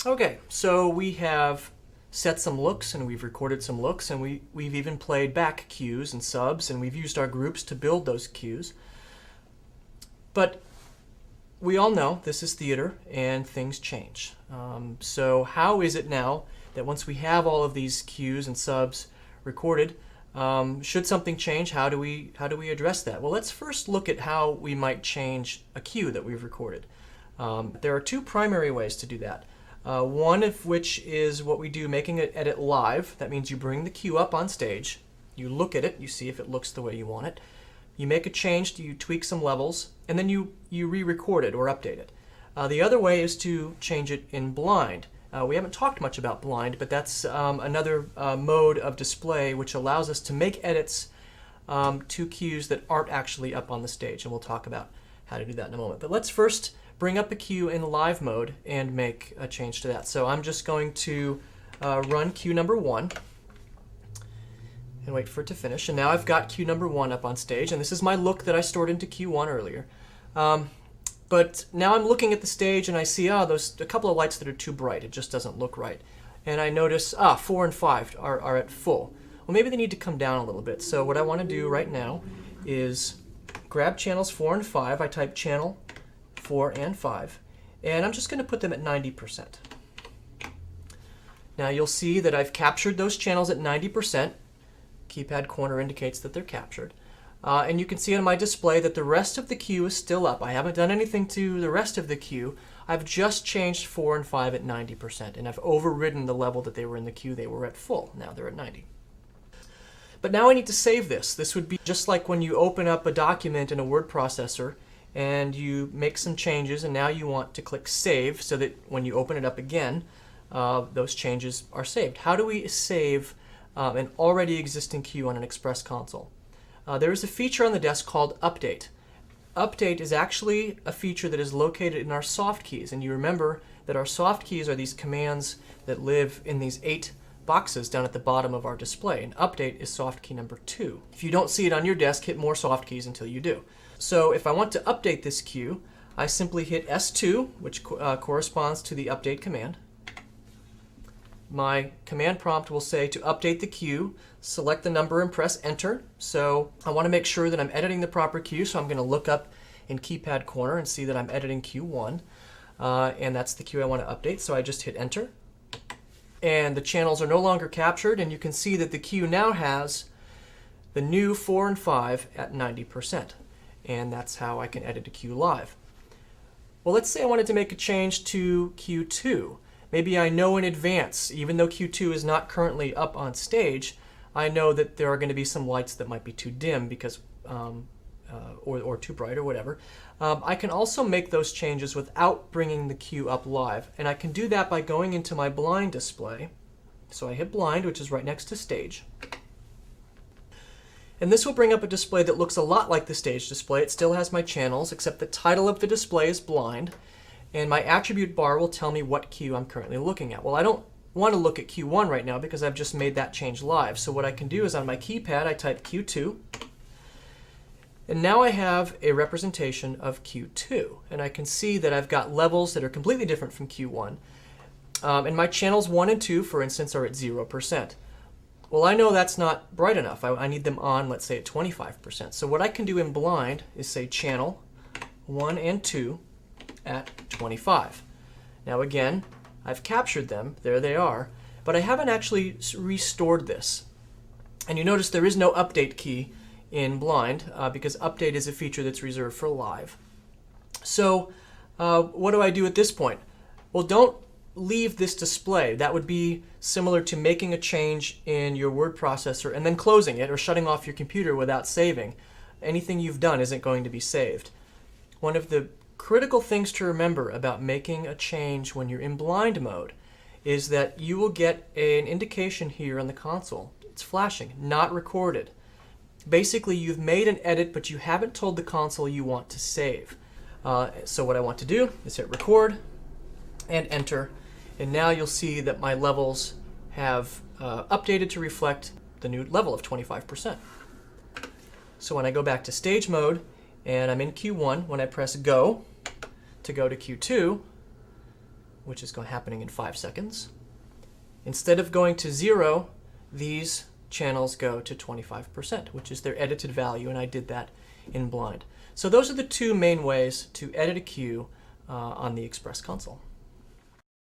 Okay, so we have set some looks and we've recorded some looks, and we've even played back cues and subs, and we've used our groups to build those cues. But we all know this is theater and things change. So how is it now that once we have all of these cues and subs recorded, should something change, how do we address that? Well, let's first look at how we might change a cue that we've recorded. There are two primary ways to do that. One of which is what we do, making an edit live. That means you bring the cue up on stage, you look at it, you see if it looks the way you want it, you make a change, you tweak some levels, and then you re-record it or update it. The other way is to change it in blind. We haven't talked much about blind, but that's another mode of display which allows us to make edits to cues that aren't actually up on the stage, and we'll talk about how to do that in a moment. But let's first bring up a cue in live mode and make a change to that. So I'm just going to run cue number 1 and wait for it to finish. And now I've got cue number 1 up on stage, and this is my look that I stored into cue 1 earlier. But now I'm looking at the stage and I see, there's a couple of lights that are too bright. It just doesn't look right. And I notice, 4 and 5 are at full. Well, maybe they need to come down a little bit. So what I want to do right now is grab channels 4 and 5. I type channel 4 and 5, and I'm just going to put them at 90%. Now you'll see that I've captured those channels at 90%. Keypad corner indicates that they're captured. And you can see on my display that the rest of the cue is still up. I haven't done anything to the rest of the cue. I've just changed 4 and 5 at 90%, and I've overridden the level that they were in the cue. They were at full. Now they're at 90. But now I need to save this. This would be just like when you open up a document in a word processor and you make some changes, and now you want to click Save so that when you open it up again, those changes are saved. How do we save an already existing cue on an Express console? There is a feature on the desk called Update. Update is actually a feature that is located in our soft keys, and you remember that our soft keys are these commands that live in these 8 boxes down at the bottom of our display, and Update is soft key number 2. If you don't see it on your desk, hit more soft keys until you do. So if I want to update this cue, I simply hit S2, which corresponds to the update command. My command prompt will say to update the cue, select the number and press enter. So I want to make sure that I'm editing the proper cue, so I'm going to look up in keypad corner and see that I'm editing cue 1. And that's the cue I want to update, so I just hit enter. And the channels are no longer captured, and you can see that the cue now has the new 4 and 5 at 90%. And that's how I can edit a cue live. Well, let's say I wanted to make a change to cue 2. Maybe I know in advance, even though cue 2 is not currently up on stage, I know that there are going to be some lights that might be too dim because, or too bright or whatever. I can also make those changes without bringing the cue up live, and I can do that by going into my blind display. So I hit blind, which is right next to stage. And this will bring up a display that looks a lot like the stage display. It still has my channels, except the title of the display is blind, and my attribute bar will tell me what cue I'm currently looking at. Well, I don't want to look at cue 1 right now because I've just made that change live. So what I can do is on my keypad, I type cue 2, and now I have a representation of cue 2. And I can see that I've got levels that are completely different from cue 1. And my channels 1 and 2, for instance, are at 0%. Well, I know that's not bright enough. I need them on, let's say, at 25%. So what I can do in blind is say channel 1 and 2 at 25. Now again, I've captured them. There they are. But I haven't actually restored this. And you notice there is no update key in blind because update is a feature that's reserved for live. So what do I do at this point? Well, don't leave this display. That would be similar to making a change in your word processor and then closing it or shutting off your computer without saving. Anything you've done isn't going to be saved. One of the critical things to remember about making a change when you're in blind mode is that you will get an indication here on the console. It's flashing, not recorded. Basically, you've made an edit, but you haven't told the console you want to save. So what I want to do is hit record and enter. And now you'll see that my levels have updated to reflect the new level of 25%. So when I go back to stage mode and I'm in cue 1, when I press go to Q2, which is happening in 5 seconds. Instead of going to 0, these channels go to 25%, which is their edited value, and I did that in blind. So those are the two main ways to edit a cue on the Express console.